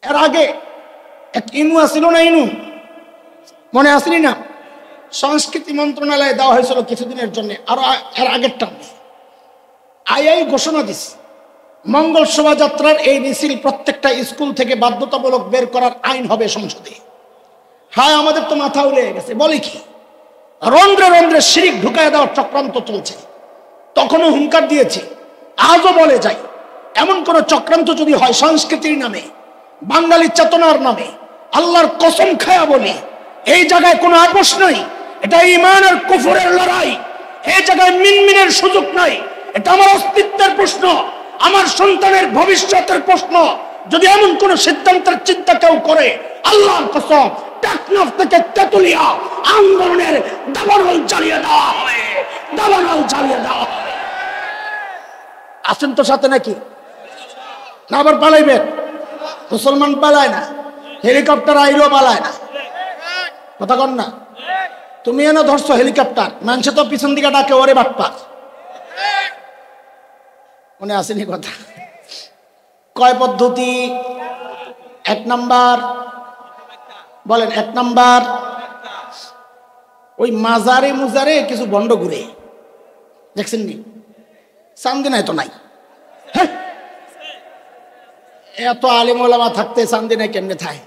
এর আগে এক ইনু আসিল না, ইনু মনে আসেনি না, সংস্কৃতি মন্ত্রণালয়ে দেওয়া হয়েছিল কিছুদিনের জন্য, আরো এর আগেরটা আই ঘোষণা দিস মঙ্গল শোভাযাত্রার এই মিছিল প্রত্যেকটা স্কুল থেকে বাধ্যতামূলক বের করার আইন হবে সংসদে। হ্যাঁ, আমাদের তো মাথা উড়ে গেছে, বলে কি রন্ধ্রে রন্ধ্রে শিরিক ঢুকায় দেওয়ার চক্রান্ত চলছে। তখনও হুঙ্কার দিয়েছি, আজও বলে যাই, এমন কোন চক্রান্ত যদি হয় সংস্কৃতির নামে, বাঙালি চেতনার নামে, আল্লাহর কসম খায়া বলি এই জায়গায় কোনো আপোষ নাই। এটা ঈমান আর কুফরের লড়াই, এই জায়গায় মিনমিনের সুযোগ নাই। এটা আমার অস্তিত্বের প্রশ্ন, আমার সন্তানের ভবিষ্যতের প্রশ্ন। যদি এমন কোন সিদ্ধান্তের চিন্তা কেউ করে, আল্লাহর কসম টেকনাফ থেকে তেতুলিয়া আন্দোলনের দাবানল জ্বালিয়ে দেওয়া হবে, দাবানল জ্বালিয়ে দেওয়া হবে। আছেন তো সাথে নাকি? না আবার পালাইবেন? মুসলমান পালায় না, হেলিকপ্টার আইলেও পালায় না, কথা কন না? তুমি এনে ধরছো হেলিকপ্টার, মানুষ তো পিছন দিকে ডাকে ওরে বাটপার। মনে আসেনি কথা? কয় পদ্ধতি? এক নাম্বার বলেন, এক নাম্বার ওই মাজারে মুজারে কিছু বন্ড ঘুরে, দেখছেন নি? চান্দি নাই তো নাই, এত আলিম ওলামা থাকতে চান্দি নাই কেমনে থাকে?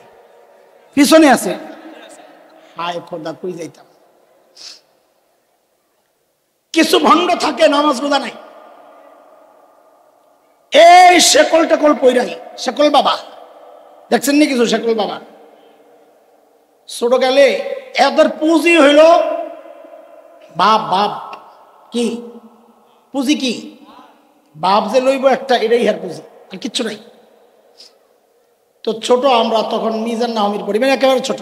পিছনে আছে। হায় খোদা, কই যাইতাম। কিছু ভণ্ড থাকে নামাজ রোজা নাই, এই শেকল টেকল পইরাই, শেকল বাবা দেখছেন নি? কিছু শেকল বাবা ছোট গেলে এদের পুঁজি হইল বাপ। বাপ কি পুঁজি? কি বাপ যে লইব একটা, এটাই হের পুঁজি, আর কিচ্ছু নাই। তো ছোট আমরা তখন মিজান নাহমির পরিবার একেবারে ছোট।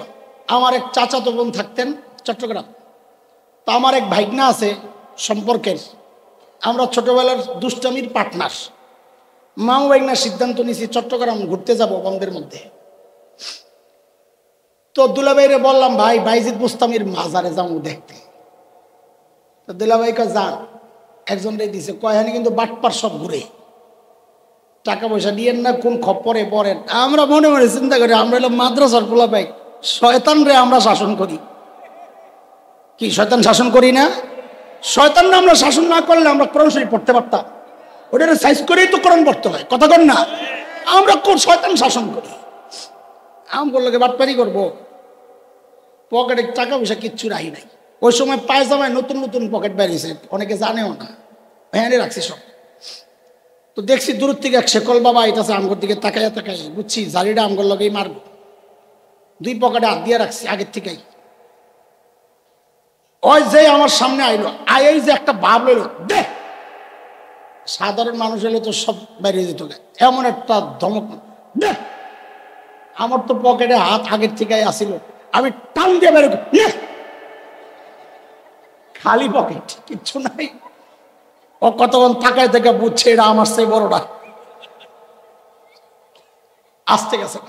আমার এক চাচাতো বোন থাকতেন চট্টগ্রাম, তো আমার এক ভাইগনা আছে সম্পর্কের, আমরা ছোটবেলার দুষ্টামির পার্টনার। মাও ভাইগনা সিদ্ধান্ত নিয়েছি চট্টগ্রাম ঘুরতে যাব বন্ধের মধ্যে। তো দুলাভাইরে বললাম, ভাই বাইজিদ বুস্তামির মাজারে যাবো দেখতে। তো দুলাভাইকে যান, একজন রে দিছে, কয়হানি কিন্তু বাটপার সব ঘুরে, টাকা পয়সা দিয়েন না, কোন খপ্পরে পড়েন। আমরা মনে মনে চিন্তা করি, আমরা হলো মাদ্রাসার পোলা পাই, শয়তান রে আমরা শাসন করি। কি শয়তান শাসন করি না? শয়তান না আমরা শাসন না করলে আমরা কোরআন শরীফ পড়তে পারতাম? ওটা সাইজ করেই তো কোরআন পড়তে হয়, কথা কন না? আমরা কোন শয়তান শাসন করি? আম করলে বাটপারি করবো, পকেটে টাকা পয়সা কিচ্ছু রাখি নাই। ওই সময় পায়জামায় নতুন নতুন পকেট বেরিয়েছে, অনেকে জানেও না, ভ্যানে রাখছি সব। তো দেখছি দূর থেকে এক শেকল বাবা আইতাছে, আমগর দিকে তাকাইয়া তাকাই বুঝছি জারিটা আমগর লগেই মারবো। দুই পকেটে হাত দিয়ে রাখছি আগের থেকেই। ওই যে আমার সামনে আইলো, আই যে একটা ভাব লইল, দে সাধারণ মানুষ হলে তো সব বেরিয়ে যেত, এমন একটা ধমক দে। আমার তো পকেটে হাত আগের থেকেই আসিল, আমি টান দিয়ে বের, খালি পকেট, কিচ্ছু নাই। ও কতক্ষণ তাকায় থেকে বুঝছে এটা আমার সেই বড়টা আসতে গেছে।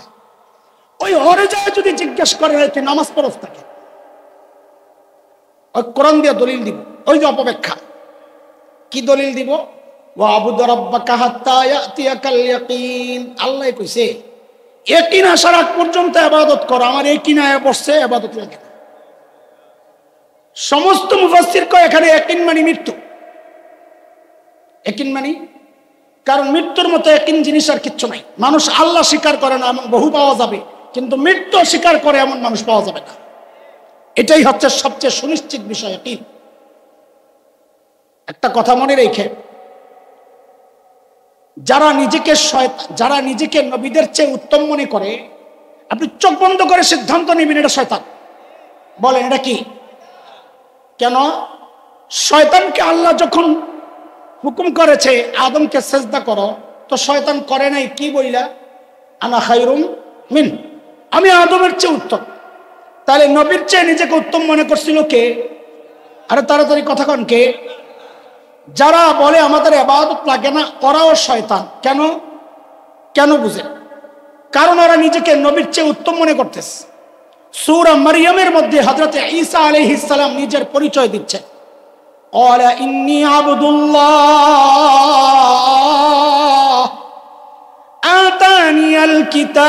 ওই হরে যায় যদি জিজ্ঞেস করে তুই নামাজ পড়স থাকে, ওই কোরআন দিয়ে দলিল দিব। ওই যে অপব্যাখ্যা, কি দলিল দিব? ওয়াবুদ রাব্বাকা হাত্তা ইয়াতিয়াকাল ইয়াকিন। আল্লাহ কইছে ইয়াকিন আসার আগ পর্যন্ত ইবাদত কর। আমার ইয়াকিন আয়া বসছে, ইবাদত লাগে না। সমস্ত মুফাসসির কয় এখানে ইয়াকিন মানে মৃত্যু। ইয়াকিন মানে, কারণ মৃত্যুর মতো ইয়াকিন জিনিস আর কিচ্ছু নাই। মানুষ আল্লাহ স্বীকার করে না এমন বহু পাওয়া যাবে, কিন্তু মৃত্যু স্বীকার করে এমন মানুষ পাওয়া যাবে না। এটাই হচ্ছে সবচেয়ে সুনিশ্চিত বিষয় ইয়াকিন। একটা কথা মনে রেখে, যারা নিজেকে নবীদের চেয়ে উত্তম মনে করে, আপনি চোখ বন্ধ করে সিদ্ধান্ত নেবেন এটা শয়তান। বলেন এটা কি? কেন? শয়তানকে আল্লাহ যখন হুকুম করেছে আদমকে সেজদা করো, তো শয়তান করে নাই কি বইলা? আনা খায়রুম মিন, আমি আদমের চেয়ে উত্তম। তাহলে নবীর চেয়ে নিজেকে উত্তম মনে করছিল কে? আরে তাড়াতাড়ি কথা কন, কে? যারা বলে আমাদের ইবাদত লাগে না, ওরাও শয়তান। কেন? কেন বুঝেন? কারণ ওরা নিজেকে নবীর চেয়ে উত্তম মনে করতেছে। সূরা মারইয়ামের মধ্যে হযরত ঈসা আলাইহিস সালাম নিজের পরিচয় দিচ্ছেন, ক্বালা ইন্নী আবদুল্লাহ আতানিয়াল কিতাব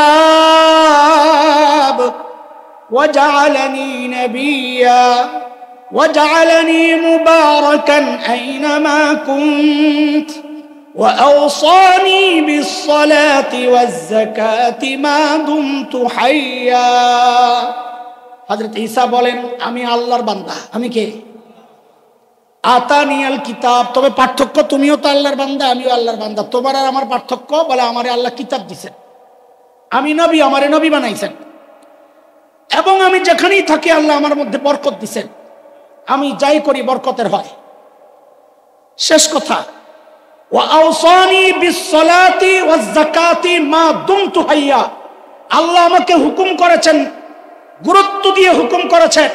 ওয়াজআলানি নাবিয়্যা ওয়াজআলানি মুবারাকান আইনামা কুনত وأوصاني بالصلاة والزكاة ما دمت حيا হযরত ঈসা বলেন আমি আল্লাহর বান্দা। আমি কে? আতানিয়াল কিতাব। তবে পার্থক্য, তুমিও তো আল্লাহর বান্দা, আমিও আল্লাহর বান্দা। তোমার আর আমার পার্থক্য বলে আমারে আল্লাহ কিতাব দিয়েছেন, আমি নবী, আমারে নবী বানাইছেন, এবং আমি যেখানেই থাকি আল্লাহ আমার মধ্যে বরকত দিয়েছেন, আমি যাই করি বরকতের হয়। শেষ কথা, ওয়াউসানি বিসসালাতি ওয়াজ-যাকাতি মা দুমতু হাইয়া। আল্লাহ আমাকে হুকুম করেছেন, গুরুত্ব দিয়ে হুকুম করেছেন,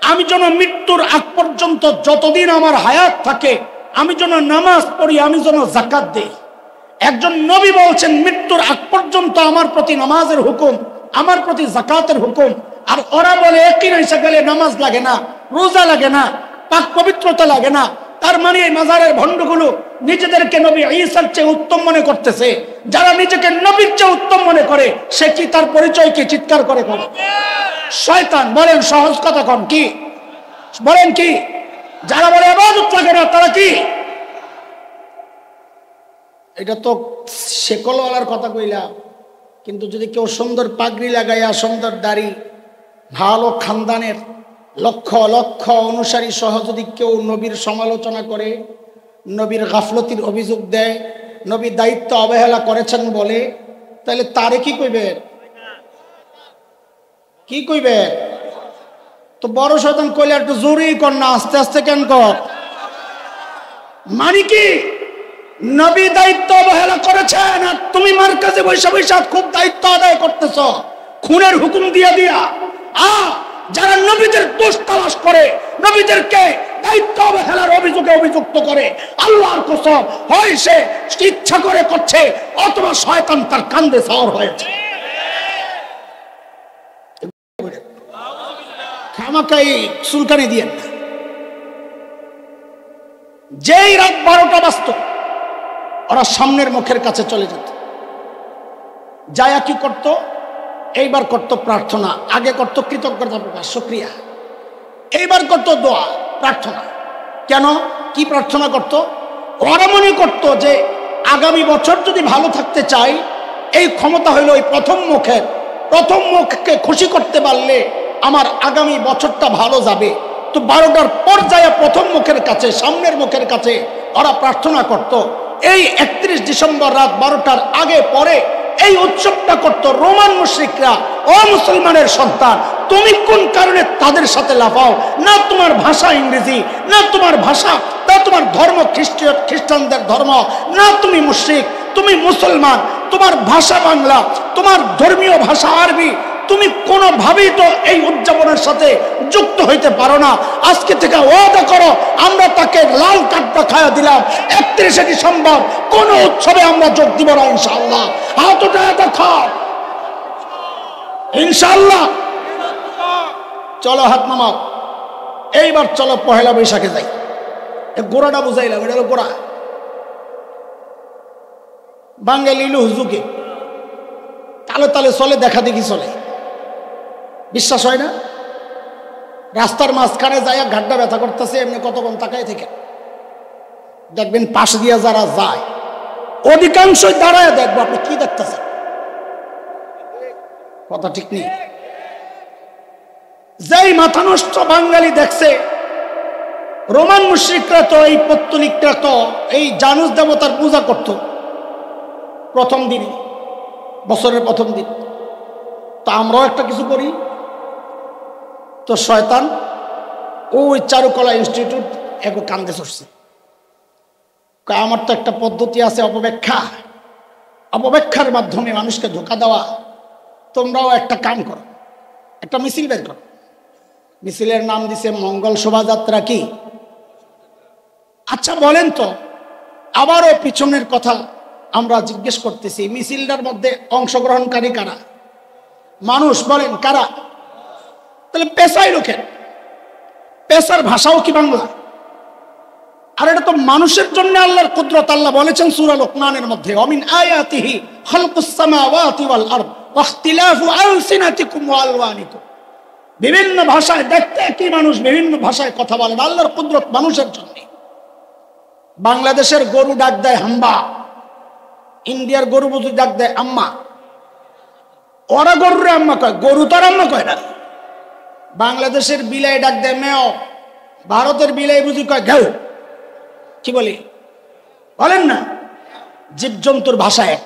আমি যেন মৃত্যুর আগ পর্যন্ত যতদিন আমার হায়াত থাকে আমি যেন নামাজ পড়ি, আমি যেন যাকাত দেই। একজন নবী বলছেন মৃত্যুর আগ পর্যন্ত আমার প্রতি নামাজের হুকুম, আমার প্রতি যাকাতের হুকুম। আর ওরা বলে একই এসে গেলে নামাজ লাগে না, রোজা লাগে না, পাক পবিত্রতা লাগে না। তার মানে এই মাজারের ভণ্ডগুলো নিজেদেরকে নবী ঈসার চেয়ে উত্তম মনে করতেছে। যারা নিজেকে নবীর চেয়ে উত্তম মনে করে সে কি তার পরিচয় কি চিৎকার করে করে? শয়তান। বলেন সহজ কথা কোন কি? বলেন কি? যারা বলে ইবাদত লাগে না তারা কি? এটা তো শেকলওয়ালার কথা কইলা, কিন্তু যদি কেউ সুন্দর পাগড়ি লাগাইয়া, সুন্দর দাড়ি, ভালো খানদানের লক্ষ লক্ষ অনুসারী সহ যদি কেউ নবীর সমালোচনা করে, নবীর গাফলতির অভিযোগ দেয়, নবীর দায়িত্ব অবহেলা করেছেন বলে, তাহলে তারে কি কইবে? কি কইবে? তো বড় শয়তান কইলে একটু জোরেই কর না, আস্তে আস্তে কেন কর? মানে কি? নবী দায়িত্ব অবহেলা করেছেন আর তুমি মার্কাজে বৈশা বৈশা খুব দায়িত্ব আদায় করতেছ খুনের হুকুম দিয়া দিয়া। যারা নবীদের দোষ তালাশ করে, নবীদেরকে দায়িত্ব অবহেলার অভিযোগে অভিযুক্ত করে, আল্লাহর কসম হয় সে ইচ্ছা করে করছে অথবা শয়তান তার কান্দে সওয়ার হয়েছে। খামাকাই সুলকানি দিয়ে না। যেই রাত 12টা বাজত ওরা সামনের মুখের কাছে চলে যেত, যায়া কি করত? এইবার করত প্রার্থনা, আগে করত কৃতজ্ঞতা প্রকাশ, শুকরিয়া, এইবার করত দোয়া, প্রার্থনা। কেন? কি প্রার্থনা করত? ওরা মনে করত যে আগামী বছর যদি ভালো থাকতে চাই, এই ক্ষমতা হইল ওই প্রথম মুখকে খুশি করতে পারলে আমার আগামী বছরটা ভালো যাবে। তো 12টার পর যায় প্রথম মুখের কাছে, সামনের মুখের কাছে ওরা প্রার্থনা করত। এই 31 ডিসেম্বর রাত 12টার আগে পরে এই উৎসবটা করত রোমান মুশরিকরা। ও মুসলমানের সন্তান, তুমি কোন কারণে তাদের সাথে লাফাও? না তোমার ভাষা ইংরেজি, না তোমার ভাষা, না তোমার ধর্ম খ্রিস্টানদের ধর্ম, না তুমি মুশরিক, তুমি মুসলমান, তোমার ভাষা বাংলা, তোমার ধর্মীয় ভাষা আরবি। তুমি কোনোভাবেই তো এই উদযাপনের সাথে যুক্ত হইতে পারো না। আজকে থেকে ওয়াদা করো, আমরা তাকে লাল কার্ডটা খাইয়া দিলাম, 31 ডিসেম্বর কোন উৎসবে আমরা যোগ দিব না ইনশাআল্লাহ। হাত উঠায় দেখাও ইনশাআল্লাহ। চলো হাত নামাও। এইবার চলো পহেলা বৈশাখে যাই। গোড়াটা বুঝাইলাম, এটা হলো গোড়া। বাঙালি ইলু হুজুকে তালে তালে চলে, দেখা দেখি চলে, বিশ্বাস হয় না? রাস্তার মাঝখানে যাইয়া ঘাটটা ব্যথা করতেছে, এমনি কতক্ষণ তাকায় থেকে দেখবেন পাশ দিয়া যারা যায় অধিকাংশই দাঁড়ায় দেখবো আপনি কি দেখতেছেন। কথা ঠিক নেই। যেই মাথা নষ্ট বাঙালি দেখছে, রোমান মুশরিকরা তো এই পত্তলিকরা তো এই জানুস দেবতার পূজা করত প্রথম দিনে, বছরের প্রথম দিন। তো আমরাও একটা কিছু করি। তো শয়তান ওই চারুকলা ইনস্টিটিউট এক কান্দে চড়ছে। আমার তো একটা পদ্ধতি আছে, অপব্যাখ্যার মাধ্যমে মানুষকে ধোঁকা দেওয়া। তোমরাও একটা কাম করো, একটা মিছিল বের করো। মিছিলের নাম দিছে মঙ্গল শোভাযাত্রা। কি? আচ্ছা বলেন তো, আবারও পিছনের কথা আমরা জিজ্ঞেস করতেছি, মিছিলটার মধ্যে অংশগ্রহণকারী কারা? মানুষ। বলেন কারা? তাহলে পেশাই লোকের, পেশার ভাষাও কি বাংলা? আর এটা তো মানুষের জন্য আল্লাহর কুদরত। আল্লাহ বলেছেন সূরা লোকমানের মধ্যে, অমিন আয়াতিহি খালকুস সামাওয়াতি ওয়াল আরদ ওয়া ইখতিলাফু আলসিনাতিকুম ওয়া আলওয়ানিকুম। বিভিন্ন ভাষায় দেখতে কি মানুষ বিভিন্ন ভাষায় কথা বলেন, আল্লাহর কুদরত মানুষের জন্য। বাংলাদেশের গরু ডাক দেয় হাম্বা, ইন্ডিয়ার গরু বুঝি ডাক দেয় আম্মা। ওরা গরুরে আম্মা কয়, গরু তার আম্মা কয় না। বাংলাদেশের বিলাই ডাক দেয় মেও, ভারতের বিলাই বুঝি কয় ঘেউ। কি বলি বলেন না? জীবজন্তুর ভাষা এক,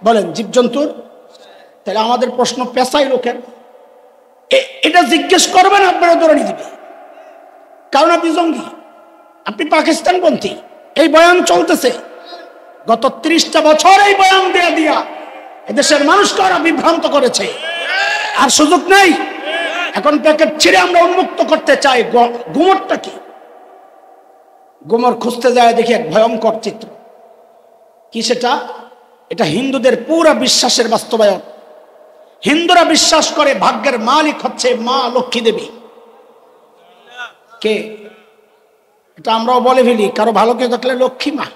বলেন জীবজন্তুর। তাহলে আমাদের প্রশ্ন, পেশাই লোকের এটা জিজ্ঞেস করবেন, আপনারা ধরে নিয়ে দিবে। কারণ আপনি জঙ্গি, আপনি পাকিস্তানপন্থী। এই বয়ান চলতেছে গত 30টা বছর, এই বয়ান দেয়া দিয়া এদেশের মানুষকে ওরা বিভ্রান্ত করেছে। আর সুযোগ নেই, এখন প্যাকেট ছিঁড়ে আমরা উন্মুক্ত করতে চাই। গুমরটা কি? গুমর খুঁজতে যায় দেখি এক ভয়ঙ্কর চিত্র। কি সেটা? এটা হিন্দুদের পুরা বিশ্বাসের বাস্তবায়ন। হিন্দুরা বিশ্বাস করে ভাগ্যের মালিক হচ্ছে মা লক্ষ্মী দেবী। কে? এটা আমরাও বলে ফেলি, কারো ভালো কেউ থাকলে লক্ষ্মী মা,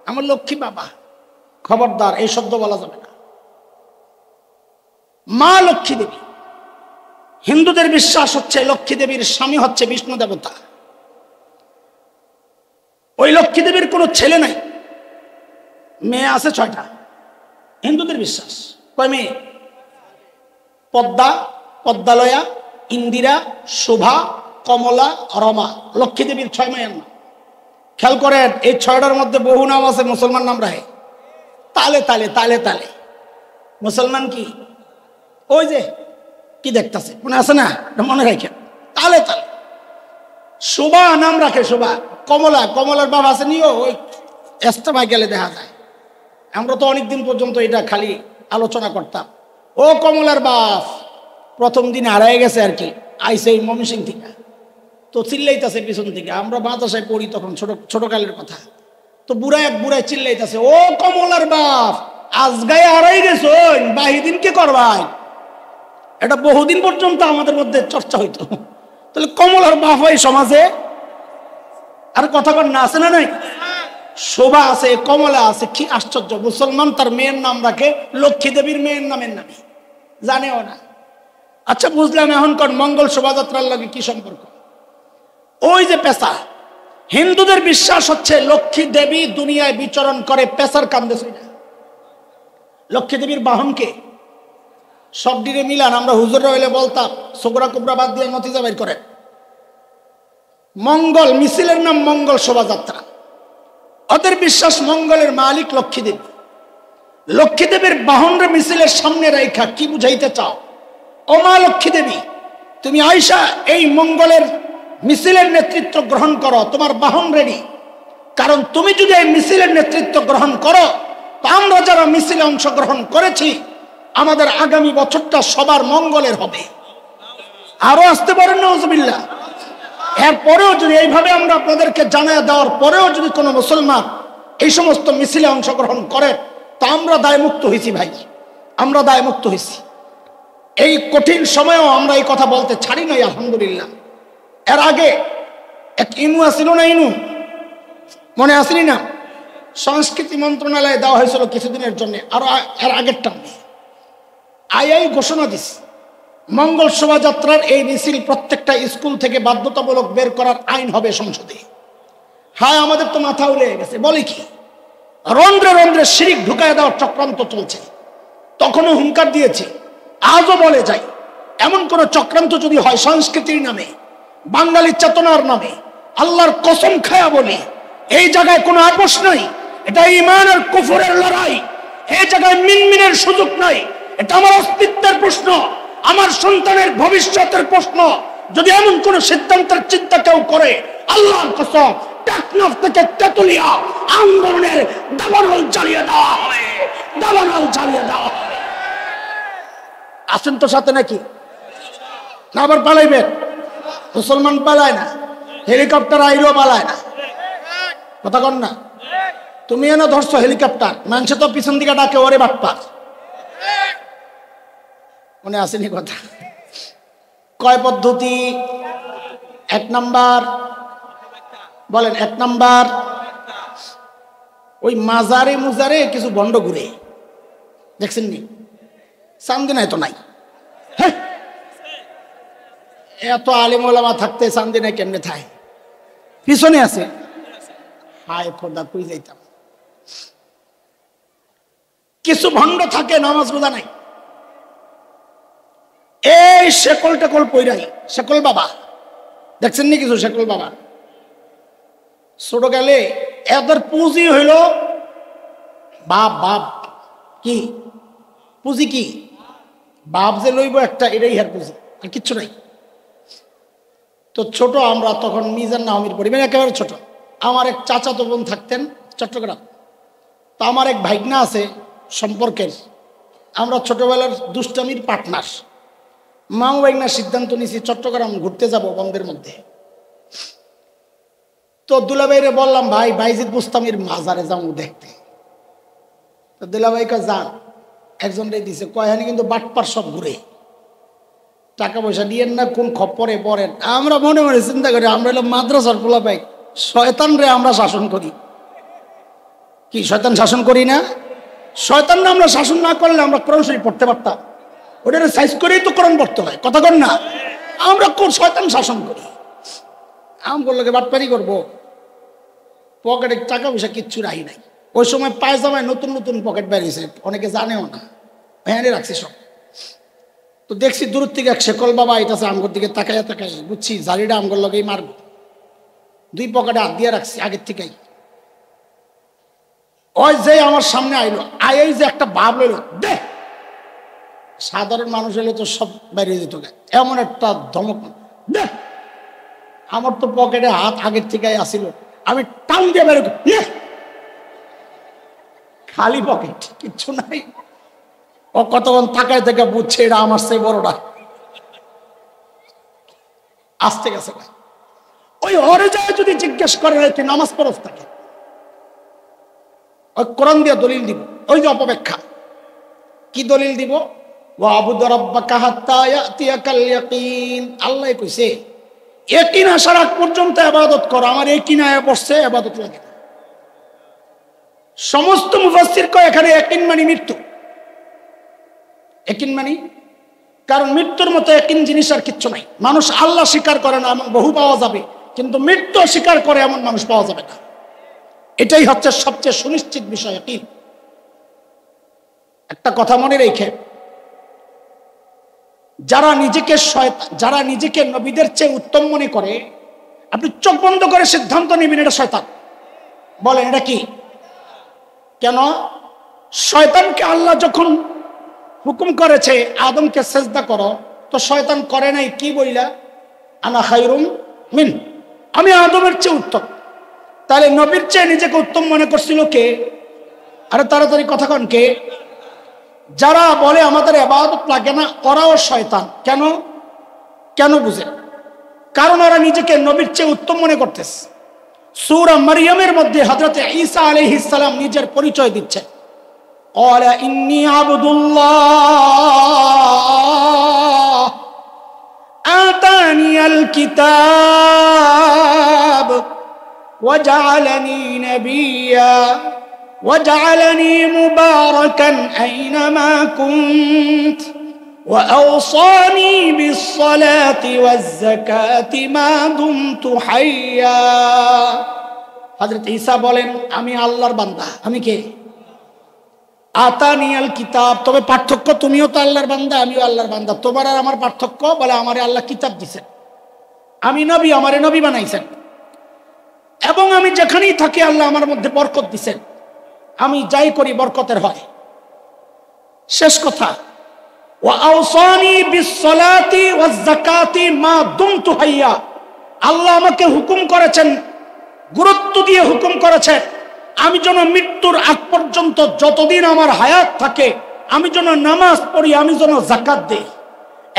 আমার লক্ষ্মী বাবা। খবরদার, এই শব্দ বলা যাবে না। মা লক্ষ্মী দেবী। হিন্দুদের বিশ্বাস হচ্ছে লক্ষ্মী দেবীর স্বামী হচ্ছে বিষ্ণু দেবতা। ওই লক্ষ্মী দেবীর কোনো ছেলে নাই, মেয়ে আছে 6টা। হিন্দুদের বিশ্বাস। কয় মেয়ে? পদ্মা, পদ্মালয়া, ইন্দিরা, শোভা, কমলা, রমা। লক্ষ্মী দেবীর 6 মেয়ের নাম। খেয়াল করেন, এই 6টার মধ্যে বহু নাম আছে মুসলমান নাম রাহে। তালে তালে তালে তালে মুসলমান কি? ওই যে কি দেখতেছে মনে আছে না, মনে রাখেন, তালে তালে। শোভা নাম রাখে শোভা। কমলা, কমলার বাপ আছে নিও, ওই এস্তেমায় গেলে দেখা যায়। আমরা তো অনেকদিন পর্যন্ত এটা খালি আলোচনা করতাম। ও কমলার বাপ প্রথম দিন হারাই গেছে আর কি, আইসে এই ময়মনসিং থেকে, তো চিল্লাইতেছে পিছন থেকে। আমরা মাদ্রাসায় পড়ি তখন, ছোটকালের কথা। তো বুড়ায় চিল্লাইতেছে, ও কমলার বাপ আজ গায়ে হারাই গেছ, বাহিদিন কে করবাই। এটা বহুদিন পর্যন্ত আমাদের মধ্যে চর্চা হইতো। তাহলে কমলার বাপ হয় সমাজে, আর কথা কর না আছে না নাই? শোভা আছে, কমলা আছে। কি আশ্চর্য, মুসলমান তার মেয়ের নাম রাখে লক্ষ্মী দেবীর মেয়ের নামের নামে, জানেও না। আচ্ছা বুঝলাম, এখন কোন মঙ্গল শোভাযাত্রার লাগে কি সম্পর্ক? ওই যে পেশা, হিন্দুদের বিশ্বাস হচ্ছে লক্ষ্মী দেবী দুনিয়ায় বিচরণ করে পেশার কান্দে না। লক্ষ্মী দেবীর বাহনকে সব ডিরে মিলান। আমরা হুজুর হইলে বলতাম সোগরা কুবরা বাদ দিয়ে নতিজা বের করেন। মঙ্গল মিছিলের নাম মঙ্গল শোভাযাত্রা। ওদের বিশ্বাস মঙ্গলের মালিক লক্ষ্মী দেবী। লক্ষ্মী দেবীর বাহনরে মিছিলের সামনে রাইখা কি বুঝাইতে চাও? ও মা লক্ষ্মী দেবী, তুমি আয়সা এই মঙ্গলের মিছিলের নেতৃত্ব গ্রহণ করো, তোমার বাহন রেডি। কারণ তুমি যদি এই মিছিলের নেতৃত্ব গ্রহণ করো, তো আমরা যারা মিছিলে অংশগ্রহণ করেছি আমাদের আগামী বছরটা সবার মঙ্গলের হবে। আরো আসতে পারেন নাউজুবিল্লাহ। এরপরেও যদি এইভাবে আমরা আপনাদেরকে জানিয়ে দেওয়ার পরেও যদি কোনো মুসলমান এই সমস্ত মিছিলে অংশগ্রহণ করে, তা আমরা দায়মুক্ত হয়েছি ভাই, আমরা দায়মুক্ত হয়েছি। এই কঠিন সময়েও আমরা এই কথা বলতে ছাড়ি নাই, আলহামদুলিল্লাহ। এর আগে এক ইনু আসিল না, ইনু মনে আসেনি না? সংস্কৃতি মন্ত্রণালয়ে দেওয়া হয়েছিল কিছুদিনের জন্য, আরো এর আগেরটা আই ঘোষণা দিস মঙ্গল শোভাযাত্রার এই মিছিল প্রত্যেকটা স্কুল থেকে বাধ্যতামূলক বের করার আইন হবে সংসদে। হ্যাঁ, আমাদের তো মাথা উড়ে গেছে। বলে কি রন্ধ্রে রন্ধ্রে শিরিক ঢুকায় দেওয়ার চক্রান্ত চলছে। তখনও হুঙ্কার দিয়েছি, আজও বলে যাই, এমন কোন চক্রান্ত যদি হয় সংস্কৃতির নামে, বাঙালি চেতনার নামে, আল্লাহর কসম খায়া বলি এই জায়গায় কোনো আপোষ নাই। এটা ঈমান আর কুফরের লড়াই। এই জায়গায় মিনমিনের সুযোগ নাই। এটা আমার অস্তিত্বের প্রশ্ন, আমার সন্তানের ভবিষ্যতের প্রশ্ন। যদি এমন কোন সিদ্ধান্তের চিন্তা কেউ করে, আল্লাহর কসম টেকনাফ থেকে তেতুলিয়া আন্দোলনের দাবানল চালিয়ে দেওয়া হবে, দাবানল চালিয়ে দেওয়া হবে। আসেন তো সাথে নাকি? না আবার পালাইবেন? মুসলমান পালায় না, হেলিকপ্টার আইলেও পালায় না। কথা কন না? তুমি এনে ধরছো হেলিকপ্টার, মানুষে তো পিছন দিকে ডাকে ওরে বাপ্পা। মনে আসেনি কথা? কয় পদ্ধতি? 1 নাম্বার বলেন 1 নাম্বার, ওই মাজারে মুজারে কিছু বন্ড ঘুরে, দেখছেন নি? চান্দি নাই তো নাই, এত আলেম ওলামা থাকতে চান্দি নাই কেমনে থাকে? পিছনে আছে। হায় খোদা, কই যাইতাম। কিছু ভণ্ড থাকে নামাজ রোজা নাই, এই শেকল টেকল পইরাই, শেকল বাবা দেখছেন নি? কিছু শেকল বাবা ছোট গেলে এদের পুঁজি হইল বাপ। বাপ কি পুঁজি? কি বাপ যে লইব একটা, এটাই হার পুঁজি, আর কিচ্ছু নাই। তো ছোট আমরা তখন মিজান নাহমির পরিবার একেবারে ছোট। আমার এক চাচাতো বোন থাকতেন চট্টগ্রাম, তো আমার এক ভাইগনা আছে সম্পর্কের, আমরা ছোটবেলার দুষ্টামির পার্টনার। মাও ভাইগনা সিদ্ধান্ত নিয়েছি চট্টগ্রাম ঘুরতে যাব বন্ধের মধ্যে। তো দুলাভাইরে বললাম, ভাই বাইজিদ বুস্তামির মাজারে যাবো দেখতে। তো দুলাভাই কা যান, একজন রে দিছে, কয়হানি কিন্তু বাটপার সব ঘুরে, টাকা পয়সা দিয়েন না, কোন খপ্পরে পড়েন। আমরা মনে মনে চিন্তা করি, আমরা হলো মাদ্রাসার পোলা পাই, শয়তান রে আমরা শাসন করি। কি শয়তান শাসন করি না? শয়তান না আমরা শাসন না করলে আমরা কোরআন শরীফ পড়তে পারতাম? ওটার সাইজ করেই তো কোরআন পড়তে হয়, কথা কর না? আমরা কোন শয়তান শাসন করি? আমগুলোকে বাটপারি করবো, পকেটে টাকা পয়সা কিচ্ছু রাখি নাই। ওই সময় পায়জামায় নতুন নতুন পকেট বেরিয়েছে, অনেকে জানেও না, ভ্যানে রাখছি সব। তো দেখছি দূর থেকে এক শেকল বাবা আইতাছে, আমগোর দিকে তাকাইয়া তাকাই বুঝছি জারিটা আমগোর লগেই মারব। 2 পকেটে হাত দিয়ে রাখছি আগের থেকেই। ওই যে আমার সামনে আইলো, আই যে একটা ভাব লইল, দেখ সাধারণ মানুষ হলে তো সব বেরিয়ে যেত, এমন একটা ধমক, দেখ আমার তো পকেটে হাত আগের থেকেই আসিল, আমি টান দিয়ে বের, খালি পকেট, কিচ্ছু নাই। ও কতক্ষণ তাকায় থেকে বুঝছে এটা আমার সেই বড়টা আসতে গেছে। ওই হরে যায় যদি জিজ্ঞেস করে তুই নামাজ পড়স থাকে, ওই কোরআন দিয়ে দলিল দিব। ওই যে অপব্যাখ্যা, কি দলিল দিব? ওয়াবুদ রাব্বাকা হাত্তা ইয়াতিয়াকাল ইয়াকিন। আল্লাহ কইছে ইয়াকিন আসার আগ পর্যন্ত ইবাদত কর। আমার ইয়াকিন আয়া পড়ছে, ইবাদত লাগে না। সমস্ত মুফাসসির কয় এখানে ইয়াকিন মানে মৃত্যু। ইয়াকিন মানে, কারণ মৃত্যুর মতো ইয়াকিন জিনিস আর কিচ্ছু নাই। মানুষ আল্লাহ স্বীকার করে না এমন বহু পাওয়া যাবে, কিন্তু মৃত্যু স্বীকার করে এমন মানুষ পাওয়া যাবে না। এটাই হচ্ছে সবচেয়ে সুনিশ্চিত বিষয় ইয়াকিন। একটা কথা মনে রেখে, যারা নিজেকে নবীদের চেয়ে উত্তম মনে করে, আপনি চোখ বন্ধ করে সিদ্ধান্ত নেবেন এটা শয়তান। বলেন এটা কি? কেন? শয়তানকে আল্লাহ যখন হুকুম করেছে আদমকে সেজদা করো, তো শয়তান করে নাই কি বইলা? আনা খায়রুম মিন, আমি আদমের চেয়ে উত্তম। তাহলে নবীর চেয়ে নিজেকে উত্তম মনে করছিল কে? আরে তাড়াতাড়ি কথা কন, কে? যারা বলে আমাদের ইবাদত লাগে না, ওরাও শয়তান। কেন? কেন বুঝে? কারণ ওরা নিজেকে নবীর চেয়ে উত্তম মনে করতেছে। সূরা মারইয়ামের মধ্যে হযরত ঈসা আলাইহিস সালাম নিজের পরিচয় দিচ্ছেন, ক্বালা ইন্নী আবদুল্লাহ আতানিয়াল কিতাব ওয়া জাআলানি নাবিয়্যা وجعلني مباركا أينما كنت وأوصاني بالصلاة والزكاة ما دمت حيا। হযরত ঈসা বলেন আমি আল্লাহর বান্দা। আমি কে? আতানিয়াল কিতাব। তবে পার্থক্য, তুমিও তো আল্লাহর বান্দা, আমিও আল্লাহর বান্দা। তোমার আর আমার পার্থক্য, বলে আমারে আল্লাহ কিতাব দিয়েছেন, আমি নবী, আমারে নবী বানাইছেন, এবং আমি যেখানেই থাকি আল্লাহ আমার মধ্যে বরকত দিয়েছেন, আমি যাই করি বরকতের হয়। শেষ কথা, ওয়া আওসানি বিসসালাতি ওয়াজ যাকাতি মা দুমতু হাইয়া। আল্লাহ আমাকে হুকুম করেছেন, গুরুত্ব দিয়ে হুকুম করেছেন, আমি যেন মৃত্যুর আগ পর্যন্ত যতদিন আমার হায়াত থাকে আমি যেন নামাজ পড়ি, আমি যেন যাকাত দেই।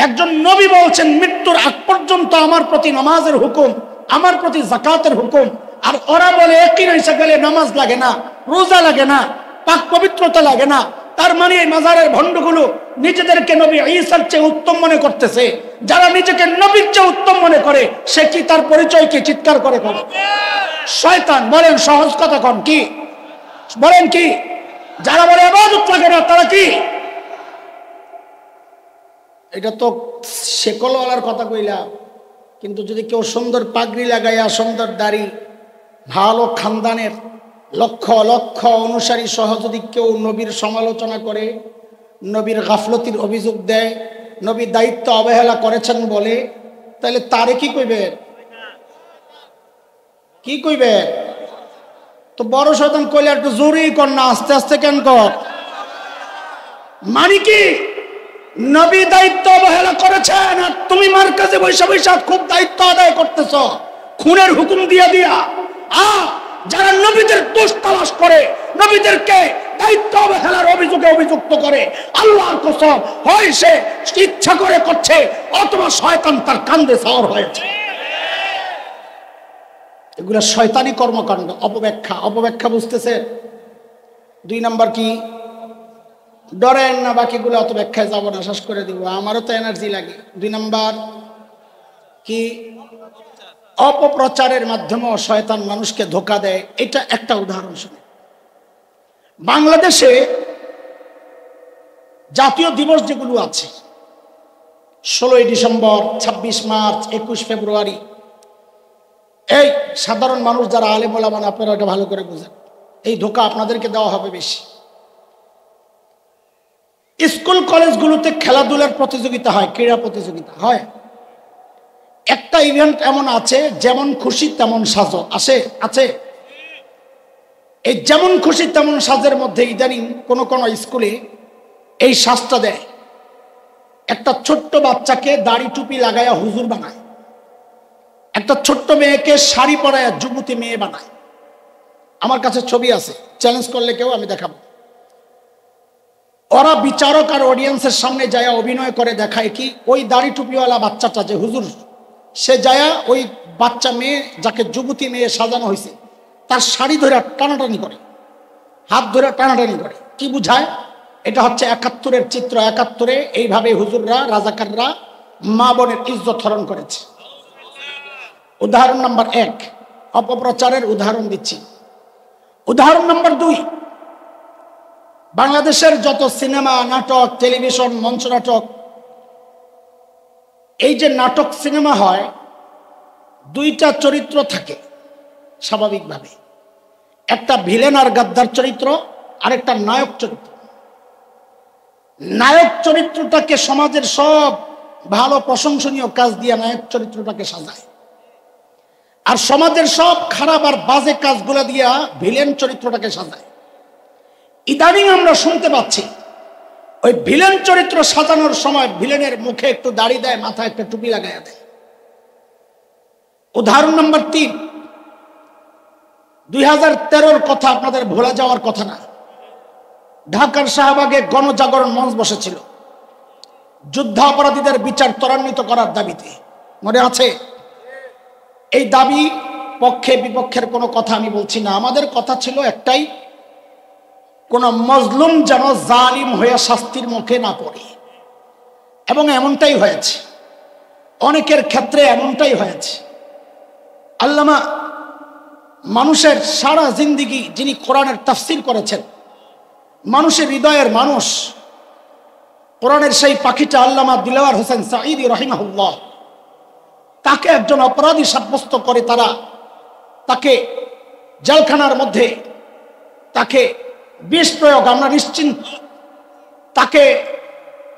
একজন নবী বলছেন মৃত্যুর আগ পর্যন্ত আমার প্রতি নামাজের হুকুম, আমার প্রতি যাকাতের হুকুম। আর ওরা বলে একই এসে গেলে নামাজ লাগে না, রোজা লাগে না, পাক পবিত্রতা লাগে না। তার মানে এই মাজারের ভণ্ডগুলো নিজেদেরকে নবী ঈসার চেয়ে উত্তম মনে করতেছে। যারা নিজেকে নবীর চেয়ে উত্তম মনে করে সে কি তার পরিচয় কি চিৎকার করে? শয়তান। বলেন সহজ কথা কোন কি? বলেন কি? যারা বলে ইবাদত লাগে না তারা কি? এটা তো শেকলওয়ালার কথা কইলাম, কিন্তু যদি কেউ সুন্দর পাগড়ি লাগাইয়া, সুন্দর দাড়ি, ভালো খানদানের, লক্ষ লক্ষ অনুসারী সহ যদি কেউ নবীর সমালোচনা করে, নবীর গাফলতির অভিযোগ দেয়, নবীর দায়িত্ব অবহেলা করেছেন বলে, তাহলে তারে কি কইবে? কি কইবে? তো বড় শয়তান কইলে একটু জোরেই কর না, আস্তে আস্তে কেন কর? মানে কি? নবী দায়িত্ব অবহেলা করেছেন আর তুমি মার্কাজে বৈশা বৈশা খুব দায়িত্ব আদায় করতেছ খুনের হুকুম দিয়া দিয়া। যারা নবীদের দোষ তালাশ করে, নবীদেরকে দায়িত্ব অবহেলার অভিযোগে অভিযুক্ত করে, আল্লাহর কসম হয় সে ইচ্ছা করে করছে অথবা শয়তান তার কান্দে সাওয়ার হয়েছে। এগুলা শয়তানি কর্মকাণ্ড, অপব্যাখ্যা। অপব্যাখ্যা বুঝতেছে? 2 নাম্বার কি? ডরেন না, বাকিগুলো অত ব্যাখ্যায় যাবো না, শেষ করে দিব, আমারও তো এনার্জি লাগে। 2 নাম্বার কি? অপপ্রচারের মাধ্যমেও শয়তান মানুষকে ধোঁকা দেয়। এটা একটা উদাহরণ শুনে। বাংলাদেশে জাতীয় দিবস যেগুলো আছে, 16ই ডিসেম্বর, 26 মার্চ, 21 ফেব্রুয়ারি, এই সাধারণ মানুষ যারা আলেম ওলামা, আপনারা এটা ভালো করে বুঝেন, এই ধোঁকা আপনাদেরকে দেওয়া হবে বেশি। স্কুল কলেজগুলোতে খেলাধুলার প্রতিযোগিতা হয়, ক্রীড়া প্রতিযোগিতা হয়। একটা ইভেন্ট এমন আছে, যেমন খুশি তেমন সাজো, আছে। এই যেমন খুশি তেমন সাজের মধ্যে ইদানিং কোন কোন স্কুলে এই সাজটা দেয়। একটা ছোট্ট বাচ্চাকে দাড়ি টুপি লাগাইয়া হুজুর বানায়, একটা ছোট্ট মেয়েকে শাড়ি পরাইয়া যুবতী মেয়ে বানায়। আমার কাছে ছবি আছে, চ্যালেঞ্জ করলে কেউ আমি দেখাবো। ওরা বিচারক আর অডিয়েন্সের সামনে যায় অভিনয় করে দেখায় কি, ওই দাড়ি টুপিওয়ালা বাচ্চাটা যে হুজুর, সে যায় ওই বাচ্চা মেয়ে যাকে যুবতী মেয়ে সাজানো হয়েছে তার শাড়ি ধরে টানাটানি করে, হাত ধরে টানাটানি করে। কি বুঝায়? এটা হচ্ছে 71-এর চিত্র। 71-এ এইভাবে হুজুররা, রাজাকাররা মা বোনের ইজ্জত হরণ করেছে। উদাহরণ নাম্বার 1, অপপ্রচারের উদাহরণ দিচ্ছি। উদাহরণ নাম্বার 2, বাংলাদেশের যত সিনেমা, নাটক, টেলিভিশন, মঞ্চ নাটক, এই যে নাটক সিনেমা হয়, 2টা চরিত্র থাকে স্বাভাবিকভাবে, একটা ভিলেন আর গাদ্দার চরিত্র, আর একটা নায়ক চরিত্র। নায়ক চরিত্রটাকে সমাজের সব ভালো প্রশংসনীয় কাজ দিয়ে নায়ক চরিত্রটাকে সাজায়, আর সমাজের সব খারাপ আর বাজে কাজগুলো দিয়া ভিলেন চরিত্রটাকে সাজায়। ইদানিং আমরা শুনতে পাচ্ছি ওই ভিলেন চরিত্র সাজানোর সময় ভিলেনের মুখে একটু দাড়ি দেয়, মাথায় একটা টুপি লাগাইয়া দেয়। উদাহরণ নাম্বার 3, 2013-র কথা আপনাদের ভোলা যাওয়ার কথা না। ঢাকার শাহবাগে গণজাগরণ মঞ্চ বসেছিল যুদ্ধাপরাধীদের বিচার ত্বরান্বিত করার দাবিতে, মনে আছে? এই দাবি পক্ষে বিপক্ষের কোনো কথা আমি বলছি না, আমাদের কথা ছিল একটাই, কোন মজলুম যেন জালিম হয়ে শাস্তির মুখে না পড়ে। এবং এমনটাই হয়েছে, অনেকের ক্ষেত্রে এমনটাই হয়েছে। আল্লামা মানুষের সারা জিন্দিগি যিনি কোরআনের তাফসীর করেছেন, মানুষের হৃদয়ের মানুষ, কোরআনের সেই পাখিটা আল্লামা দিলওয়ার হোসেন সাঈদী রাহিমাহুল্লাহ, তাকে একজন অপরাধী সাব্যস্ত করে তারা তাকে জেলখানার মধ্যে তাকে বিষ প্রয়োগ, আমরা নিশ্চিন্ত, তাকে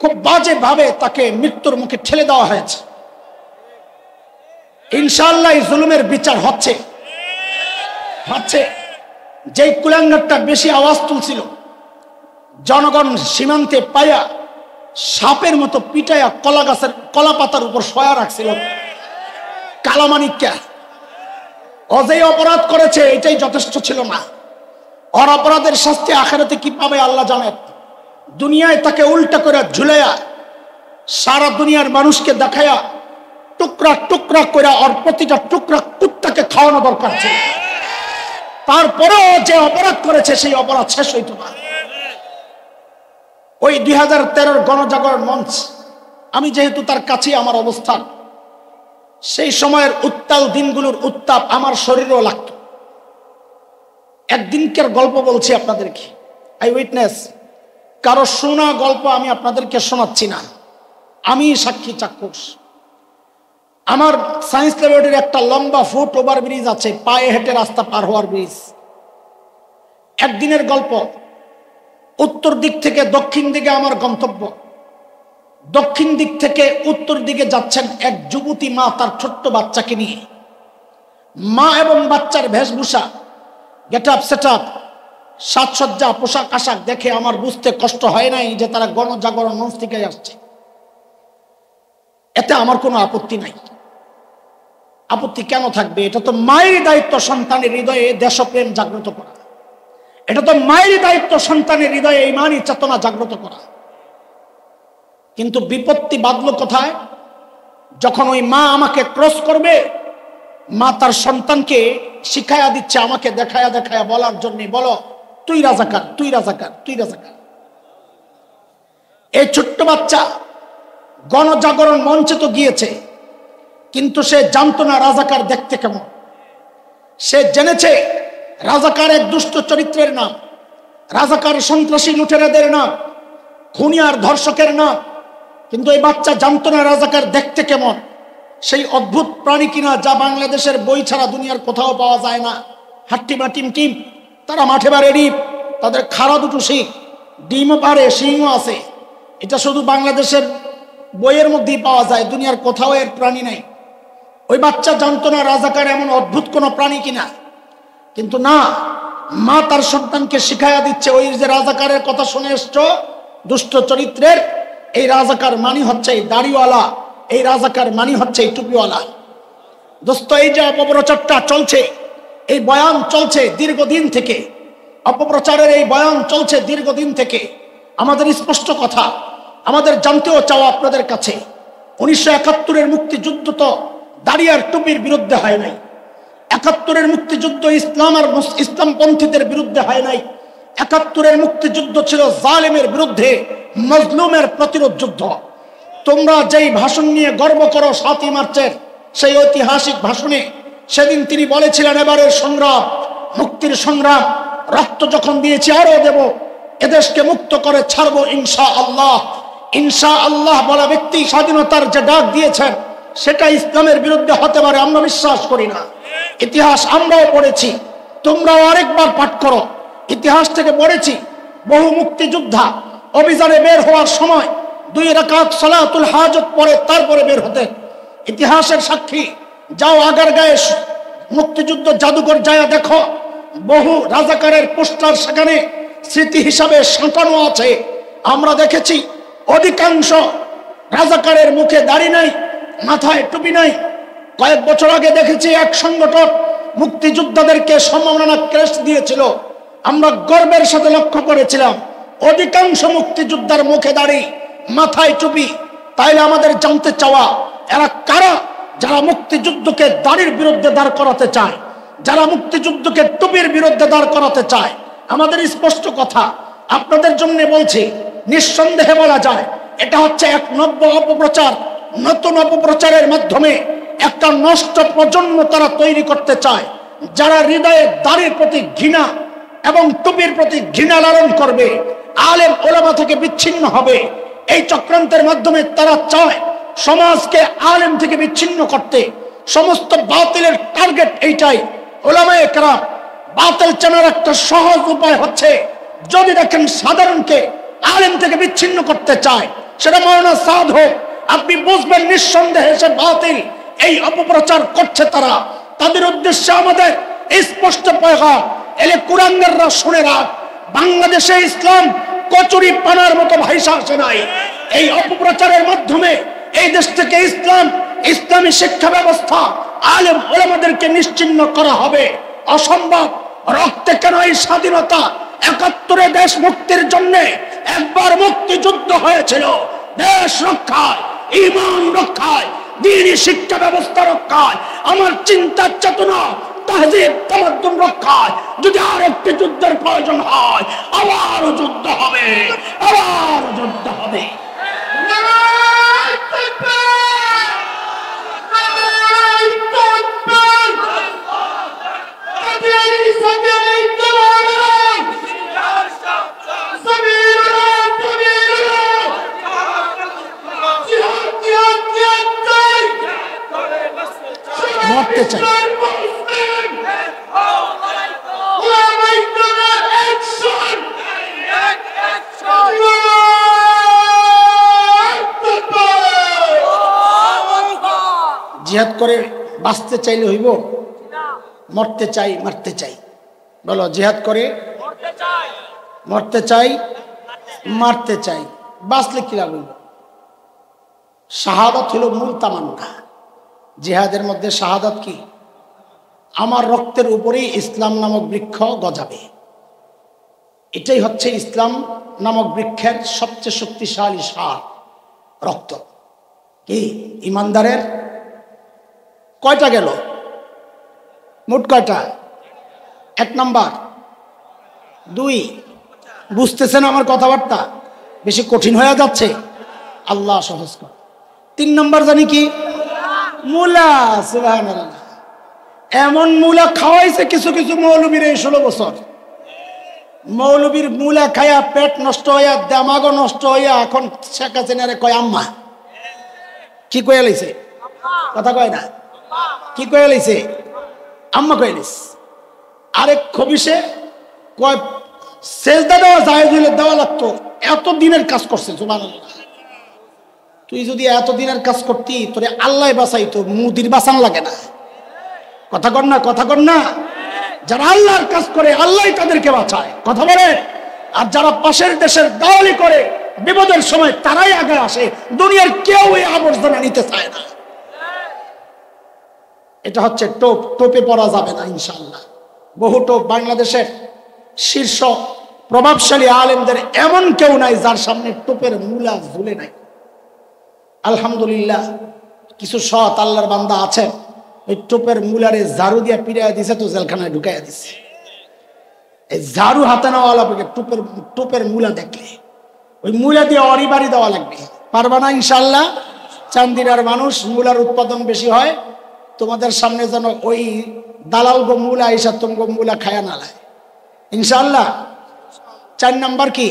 খুব বাজেভাবে তাকে মৃত্যুর মুখে ঠেলে দেওয়া হয়েছে। ইনশাআল্লাহ এই জুলুমের বিচার হচ্ছে। যেই কুলাঙ্গারটা বেশি আওয়াজ তুলছিল, জনগণ সীমান্তে পায়া সাপের মতো পিটাইয়া কলা গাছের কলা পাতার উপর শোয়া রাখছিল, কালামানিককে, ও যে অপরাধ করেছে এটাই যথেষ্ট ছিল না। ওর অপরাধের শাস্তি আখিরাতে কি পাবে আল্লাহ জানেন। দুনিয়ায় তাকে উল্টা করে ঝুলাইয়া সারা দুনিয়ার মানুষকে দেখায়া টুকরা টুকরা করে ওর প্রতিটা টুকরা কুত্তাকে খাওয়ানো দরকার ছিল। তারপরেও যে অপরাধ করেছে সেই অপরাধ শেষ হইত না। ওই 2013-র গণজাগরণ মঞ্চ, আমি যেহেতু তার কাছে আমার অবস্থান, সেই সময়ের উত্তাল দিনগুলোর উত্তাপ আমার শরীরেও লাগতো। একদিনকার গল্প বলছি আপনাদেরকে, আই উইটনেস, কারো শোনা গল্প আমি আপনাদেরকে শোনাচ্ছি না, আমি সাক্ষী চাক্ষুষ। আমার সায়েন্স ল্যাবরেটরির একটা লম্বা ফুট ওভার ব্রিজ আছে, পায়ে হেঁটে রাস্তা পার হওয়ার ব্রিজ। একদিনের গল্প। উত্তর দিক থেকে দক্ষিণ দিকে আমার গন্তব্য। দক্ষিণ দিক থেকে উত্তর দিকে যাচ্ছেন এক যুবতী মা তার ছোট্ট বাচ্চাকে নিয়ে। মা এবং বাচ্চার বেশভূষা, গেট আপ সেট আপ, সাজসজ্জা, পোশাক আশাক দেখে আমার বুঝতে কষ্ট হয় নাই যে তারা গণজাগরণ মঞ্চ থেকে আসছে। এতে আমার কোনো আপত্তি নাই। আপত্তি কেন থাকবে? এটা তো মায়ের দায়িত্ব সন্তানের হৃদয়ে দেশপ্রেম জাগ্রত করা। এটা তো মায়ের দায়িত্ব সন্তানের হৃদয়ে ঈমানী চেতনা জাগ্রত করা। কিন্তু বিপত্তি বাঁধল কোথায়? যখন ওই মা আমাকে ক্রস করবে, মা তার সন্তানকে শিখায়া দিচ্ছে, আমাকে দেখায়া দেখায়া বলার জন্য, বলো তুই রাজাকার, তুই রাজাকার, তুই রাজাকার। এই ছোট্ট বাচ্চা গণজাগরণ মঞ্চে তো গিয়েছে, কিন্তু সে জানতো না রাজাকার দেখতে কেমন। সে জেনেছে রাজাকার এক দুষ্ট চরিত্রের নাম, রাজাকার সন্ত্রাসী লুটেরাদের নাম, খুনি আর ধর্ষকের নাম। কিন্তু এই বাচ্চা জানতো না রাজাকার দেখতে কেমন, সেই অদ্ভুত প্রাণী কিনা যা বাংলাদেশের বই ছাড়া দুনিয়ার কোথাও পাওয়া যায় না। হাট্টি বা টিম টিম, তারা মাঠে বাড়ে ডিপ, তাদের খাড়া দুটো শিং, ডিমও পারে, শিংও আছে। এটা শুধু বাংলাদেশের বইয়ের মধ্যেই পাওয়া যায়, দুনিয়ার কোথাও এর প্রাণী নাই। ওই বাচ্চা জানতো না রাজাকার এমন অদ্ভুত কোনো প্রাণী কিনা। কিন্তু না, মা তার সন্তানকে শিখাইয়া দিচ্ছে, ওই যে রাজাকারের কথা শুনে এসছো দুষ্ট চরিত্রের, এই রাজাকার মানি হচ্ছে এই দাড়িওয়ালা, এই রাজাকার মানি হচ্ছে এই টুপিওয়ালা। দোস্ত, এই যে অপপ্রচারটা চলছে, এই বয়ান চলছে দীর্ঘদিন থেকে, অপপ্রচারের এই বয়ান চলছে দীর্ঘদিন থেকে। আমাদের স্পষ্ট কথা, আমাদের জানতেও চাওয়া আপনাদের কাছে, 1971-এর মুক্তিযুদ্ধ তো দাড়ি আর টুপির বিরুদ্ধে হয় নাই। 71-এর মুক্তিযুদ্ধ ইসলাম আর ইসলামপন্থীদের বিরুদ্ধে হয় নাই। 71-এর মুক্তিযুদ্ধ ছিল জালেমের বিরুদ্ধে, মজলুমের প্রতিরোধ যুদ্ধ। তোমরা যেই ভাষণ নিয়ে গর্ব করো 7ই মার্চের, সেই ঐতিহাসিক ভাষণে সেদিন তিনি বলেছিলেন, এবারের সংগ্রাম মুক্তির সংগ্রাম, রক্ত যখন দিয়েছি আরো দেব, এদেশকে মুক্ত করে ছাড়বো ইনশাআল্লাহ। ইনশাআল্লাহ বলা ব্যক্তি স্বাধীনতার যে ডাক দিয়েছেন, সেটা ইসলামের বিরুদ্ধে হতে পারে আমরা বিশ্বাস করি না। ইতিহাস আমরাও পড়েছি, তোমরাও আরেকবার পাঠ করো। ইতিহাস থেকে পড়েছি, বহু মুক্তিযোদ্ধা অভিযানে বের হওয়ার সময় 2 রাকাত সালাতুল হাজত পড়ে তারপরে বের হতেন। ইতিহাসের সাক্ষী, যাও আগারগাঁয়ে মুক্তিযুদ্ধ জাদুঘর যায় দেখো, বহু রাজাকারের পোস্টার সেখানে স্মৃতি হিসাবে সাঁটানো আছে। আমরা দেখেছি অধিকাংশ রাজাকারের মুখে দাড়ি নাই, মাথায় টুপি নাই। কয়েক বছর আগে দেখেছি এক সংগঠন মুক্তিযোদ্ধাদেরকে সম্মাননা ক্রেস্ট দিয়েছিল। আমরা গর্বের সাথে লক্ষ্য করেছিলাম অধিকাংশ মুক্তিযোদ্ধার মুখে দাড়ি, মাথায় টুপি। তাইলে আমাদের জানতে চাওয়া, এরা কারা যারা মুক্তিযুদ্ধকে দাড়ির বিরুদ্ধে দাঁড় করাতে চায়, যারা মুক্তিযুদ্ধকে টুপির বিরুদ্ধে দাঁড় করাতে চায়? আমাদের স্পষ্ট কথা, আপনাদের জন্য বলছি, নিঃসন্দেহে বলা যায় এটা হচ্ছে এক নব্য অপপ্রচার। নতুন অপপ্রচারের মাধ্যমে একটা নষ্ট প্রজন্ম তারা তৈরি করতে চায়, যারা হৃদয়ে দাড়ির প্রতি ঘৃণা এবং টুপির প্রতি ঘৃণা লালন করবে, আলেম ওলামা থেকে বিচ্ছিন্ন হবে। এই চক্রান্তের মাধ্যমে তারা চায় সমাজকে আলেম থেকে বিচ্ছিন্ন করতে। সমস্ত বাতিলের টার্গেট এইটাই। ওলামায়ে কেরাম বাতিল চেনার একটা সহজ উপায় হচ্ছে, যদি দেখেন সাধারণকে আলেম থেকে বিচ্ছিন্ন করতে চায়, সেটা মাওলানা সাদ হোক, আপনি বুঝবেন নিঃসন্দেহে সে বাতিল। এই অপপ্রচার করছে তারা, তাদের উদ্দেশ্যে আমাদের স্পষ্ট পয়গাম, এলে কুরাঙ্গাররা শুনে রাখ, বাংলাদেশে ইসলাম কচুরি পানার মতো ভাইসা আসে নাই। এই অপপ্রচারের মাধ্যমে এই দেশ থেকে ইসলাম, ইসলামী শিক্ষা ব্যবস্থা, আলেম ওলামাদেরকে নিশ্চিহ্ন করা হবে। অসম্ভব। রক্তে কেন এই স্বাধীনতা? 71-এ দেশ মুক্তির জন্য একবার মুক্তিযুদ্ধ হয়েছিল, দেশ রক্ষায়, ঈমান রক্ষায়, দ্বীনি শিক্ষা ব্যবস্থা রক্ষায়, আমার চিন্তার চেতনা, তাহজিব তামাদ্দুন রক্ষায়। যদি আর একটি যুদ্ধের প্রয়োজন হয়, আবারও যুদ্ধ হবে, আবারও যুদ্ধ হবে। মরতে চাই। জিহাদ করে বাঁচতে চাইলে হইব? মরতে চাই, মারতে চাই। বলো, জিহাদ করে মরতে চাই, মারতে চাই, বাঁচলে কি লাভ হইব? শাহাদাত হলো মূল তামান্না। জিহাদের মধ্যে শাহাদাত কি? আমার রক্তের উপরেই ইসলাম নামক বৃক্ষ গজাবে। এটাই হচ্ছে ইসলাম নামক বৃক্ষের সবচেয়ে শক্তিশালী সার, রক্ত। কি ইমানদারের কয়টা গেল? মোট কয়টা? 1 নাম্বার, 2। বুঝতেছেন আমার কথাবার্তা? বেশি কঠিন হয়ে যাচ্ছে, আল্লাহ সহজ কর। 3 নাম্বার জানি কি? মূলা। সুবহানাল্লাহ। এমন মূলা খাওয়াইছে কিছু কিছু মৌলবীর এই 16 বছর। মৌলবীর মূলা খায়া পেট নষ্ট হইয়া, দামাগো নষ্ট হইয়া, এখন শেখ হাসিনারে কয় আম্মা। কি কয়ে লাইছে? কথা কয় না। কি কয়ে লাইছে? আম্মা কয়ে লাইছে। আরেক খবিসে কয় সেজদা দেওয়া জায়েজ হইলে দেওয়া লাগতো। এত দিনের কাজ করছে। সুবহানাল্লাহ। তুই যদি এত দিনের কাজ করতি, তোরে আল্লাহ বাঁচাইতো, মুদির বাঁচান লাগে না। কথা কর না, কথা কর না। যারা আল্লাহর কাজ করে আল্লাহ তাদেরকে বাঁচায়, কথা বলে। আর যারা পাশের দেশের দাওয়ালি করে বিপদের সময় তারাই আগে আসে। দুনিয়ার কেউ এই আবর্জনা নিতে চায় না। এটা হচ্ছে টোপ। টোপে পড়া যাবে না ইনশাআল্লাহ। বহু টোপ। বাংলাদেশের শীর্ষ প্রভাবশালী আলেমদের এমন কেউ নাই যার সামনে টোপের মূলা ঝুলে নাই। আলহামদুলিল্লাহ কিছু সৎ আল্লাহর বান্দা আছে, ওই টোপের মূলারে ঝাড়ু দিয়া পিড়াইয়া দিছে, তো জেলখানায় ঢুকাইয়া দিছে। এই ঝাড়ু হাতে নেওয়ালা টোপের মূলা দেখলে ওই মূলা দিয়ে অরিবাড়ি দেওয়া লাগবে। পারবা না ইনশাল্লাহ। চান্দিনার মানুষ, মূলার উৎপাদন বেশি হয়। তোমাদের সামনে যেন ওই দালাল গো মূলা এসা তুম গো মূলা খায়া না লায় ইনশাল্লাহ। 4 নাম্বার কি?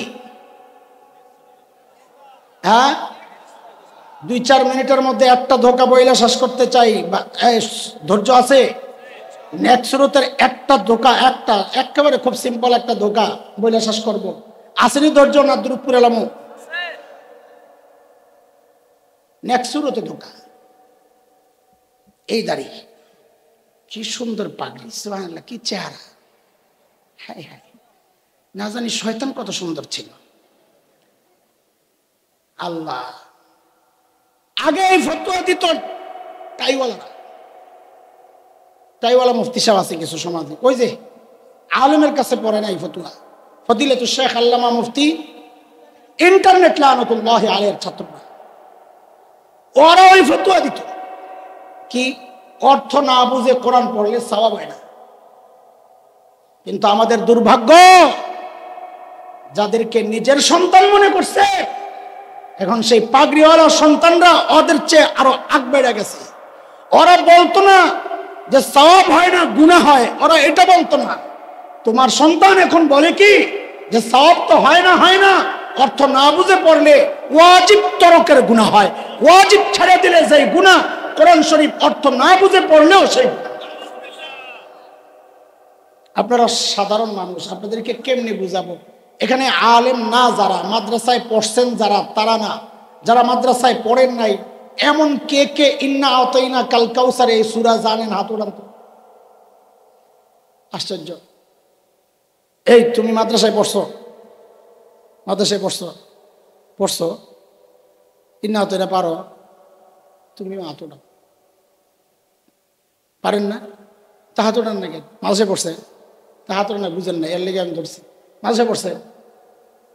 হ্যাঁ, 2-4 মিনিটের মধ্যে একটা ধোকা বইলা শেষ করতে চাই। ধৈর্য আছে? নেক্সট সুরতের একটা ধোকা, একটা একেবারে খুব সিম্পল একটা ধোকা বইলা শেষ করবো। আসেনি ধৈর্য? না দুরুদপুর এলামো? নেক্সট সুরতে ধোকা। এই দাড়ি, কি সুন্দর পাগড়ি, সুবহানাল্লাহ, কি চেহারা। হায় হায়, না জানি শয়তান কত সুন্দর ছিল। আল্লাহ আগে এই ফতোয়া দিত টাইওয়ালারা। টাইওয়ালা মুফতি সাহেব আছে কিছু সমাজে, ওই যে আলেমের কাছে পড়ে নাই ফতোয়া। ফদিলাতুল শেখ আল্লামা মুফতি ইন্টারনেট লানাতুল্লাহ আলাইহির ছাত্ররা, ওরা ওই ফতোয়া দিত। কি? অর্থ না বুঝে কোরআন পড়লে সওয়াব হয় না। কিন্তু আমাদের দুর্ভাগ্য, যাদেরকে নিজের সন্তান মনে করছে, এখন সেই পাগড়িওয়ালা সন্তানরা ওদের চেয়ে আরো আগ বেড়ে গেছে। ওরা বলতো না যে সওয়াব হয় না, গুনাহ হয়। ওরা এটা বলতো না। তোমার সন্তান এখন বলে কি যে সওয়াব তো হয় না, হয় না, অর্থ না বুঝে পড়লে ওয়াজিব তরকের গুনাহ হয়। ওয়াজিব ছেড়ে দিলে যেই গুনাহ, কোরআন শরীফ অর্থ না বুঝে পড়লেও সেই। আপনারা সাধারণ মানুষ, আপনাদেরকে কেমনে বুঝাবো? এখানে আলেম না যারা, মাদ্রাসায় পড়ছেন যারা, তারা না। যারা মাদ্রাসায় পড়েন নাই, এমন কে কে ইন্না আতাইনা কাল কাউসার এই সূরা জানেন? হাত উঠান তো। আশ্চর্য। এই তুমি মাদ্রাসায় পড়ছো? মাদ্রাসায় পড়ছো ইন্না আতাইনা পারো? তুমি হাত উঠাও। পারেন না? তা হাত উঠান না কেন? মাদ্রাসায় পড়ছে তা হাত উঠান না, বুঝেন না, এর লেগে আমি ধরছি। মাদ্রাসায় পড়ছে,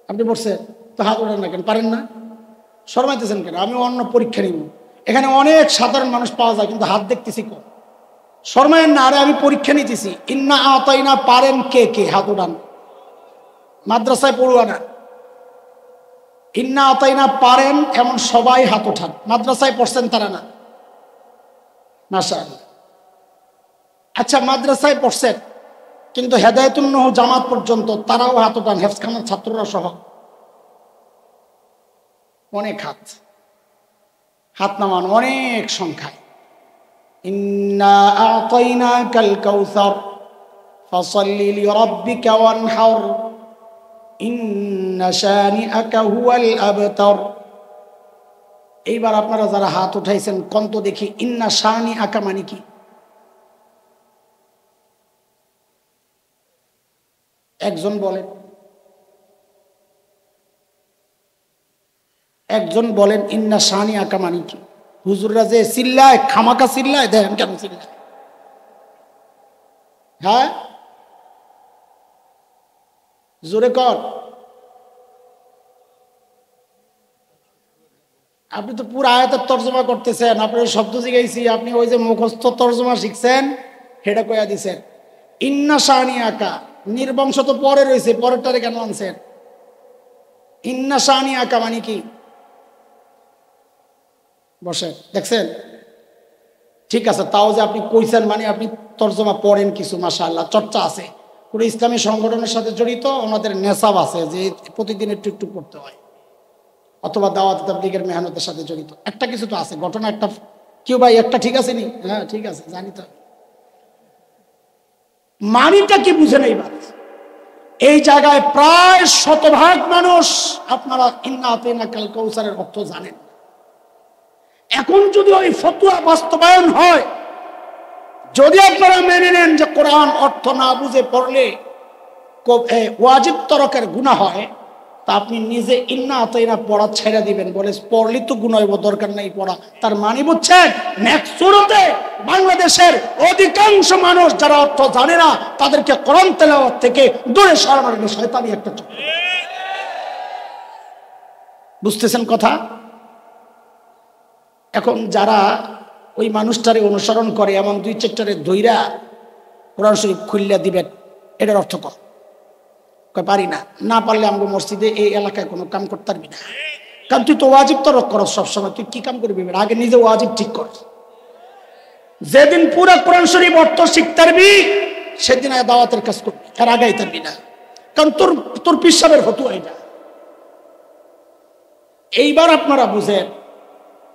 আপনি পড়ছেন, তো হাত উঠান না কেন? পারেন না? শরমাইতেছেন কেন? আমি অন্য পরীক্ষা নিব। এখানে অনেক সাধারণ মানুষ পাওয়া যায়, কিন্তু হাত দেখতেছি কম। শরমায়েন না। আরে আমি পরীক্ষা নিতেছি। ইন্না আতাইনা পারেন কে কে? হাত উঠান। মাদ্রাসায় পড়ুয়া না। ইন্না আতাইনা পারেন এমন সবাই হাত উঠান। মাদ্রাসায় পড়ছেন তারা না? মাশাআল্লাহ। আচ্ছা, মাদ্রাসায় পড়ছেন কিন্তু হেদায়েতুন নূহ জামাত পর্যন্ত, তারাও হাত উঠান, হেফজখানার ছাত্ররা সহ। অনেক হাত নামান, অনেক সংখ্যায়। ইন্না আ'তাইনাকাল কাউসার ফাসাল্লি লিরাব্বিকা ওয়ানহার ইন্না শানিআকা হুয়াল আবতার। এইবার আপনারা যারা হাত উঠাইছেন কোন তো দেখি ইন্না শানিআকা মানে কি? একজন বলেন, একজন বলেন ইন্না শানিআকা মানে কি? হুজুররা যে চিল্লায়, খামাকা চিল্লায়, দেখেন কেন চিল্লায়? হ্যাঁ জোরে কর। আপনি তো পুরো আয়াতের তর্জমা করতেছেন, আপনার শব্দ জিগাইছি, আপনি ওই যে মুখস্থ তর্জমা শিখছেন সেটা কইয়া দিছেন। ইন্না শানিআকা নির্বংশ তো পরে রয়েছে, পরেরটারে কেন আনছেন? ইন্না শানিআকা মানে কি? বসে দেখছেন? ঠিক আছে, তাও যে আপনি কইছেন মানে আপনি তর্জমা পড়েন কিছু, মাশাআল্লাহ চর্চা আছে। কোনো ইসলামী সংগঠনের সাথে জড়িত, ওনাদের নেশাব আছে যে প্রতিদিন একটু একটু পড়তে হয়, অথবা দাওয়াত তাবলীগের মেহনতের সাথে জড়িত একটা কিছু তো আছে। ঘটনা একটা কেউ ভাই একটা ঠিক আছে নি? হ্যাঁ ঠিক আছে, জানি তো। মানিটা কি বুঝেন? এইবার এই জায়গায় প্রায় শতভাগ মানুষ আপনারা ইন্না আ'তাইনাকাল কাউসারের অর্থ জানেন। এখন যদি ওই ফতোয়া বাস্তবায়ন হয়, যদি আপনারা মেনে নেন যে কোরআন অর্থ না বুঝে পড়লে ওয়াজিব তরকের গুনাহ হয়, তা আপনি নিজে ইন্না আ'তাইনা পড়া ছেড়ে দিবেন, বলে পড়লি তো গুনাহ হইব, দরকার নেই পড়া। তার মানে বুঝছেন, নেক্সটে বাংলাদেশের অধিকাংশ মানুষ যারা অর্থ জানে না তাদেরকে কোরআন তেলাওয়াত থেকে দূরে সরানোর জন্য শয়তানি একটা চক্র। বুঝতেছেন কথা? এখন যারা ওই মানুষটারে অনুসরণ করে, এমন দুই চারটারে ধইরা কোরআন শরীফ খুললে দিবেন, এটার অর্থ কয় পারি না, না পারলে আমরা মসজিদে এই এলাকায় কোনো কাম করতে পারবি না, কারণ তুই তো ওয়াজিব তরক করস সবসময়, তুই কি কাম করবি? আগে নিজে ওয়াজিব ঠিক কর। যেদিন পুরো কোরআন শরীফ অর্থ শিখতে পারবি সেদিন দাওয়াতের কাজ করবি, এর আগাই পারবি না, কারণ তোর তোর পিসাবের ফতুয়া এটা। এইবার আপনারা বুঝেন,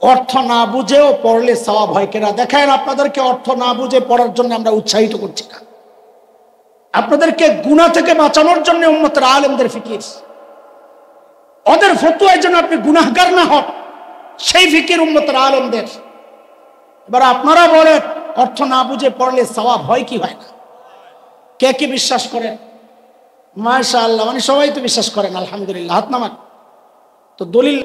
অর্থ না বুঝেও পড়লে সওয়াব হয় কিনা। দেখেন, আপনাদেরকে অর্থ না বুঝে পড়ার জন্য আমরা উৎসাহিত করছি না, আপনাদেরকে গুনাহ থেকে বাঁচানোর জন্য উম্মতের আলেমদের ফিকির, ওদের ফতোয়ার জন্য আপনি গুনাহগার না হন, সেই ফিকির উম্মতের আলেমদের। এবার আপনারা বলেন অর্থ না বুঝে পড়লে সওয়াব হয় কি হয় না? কে কি বিশ্বাস করেন? মাশাআল্লাহ, মানে সবাই তো বিশ্বাস করেন, আলহামদুলিল্লাহ, হাত নামান। তো দলিল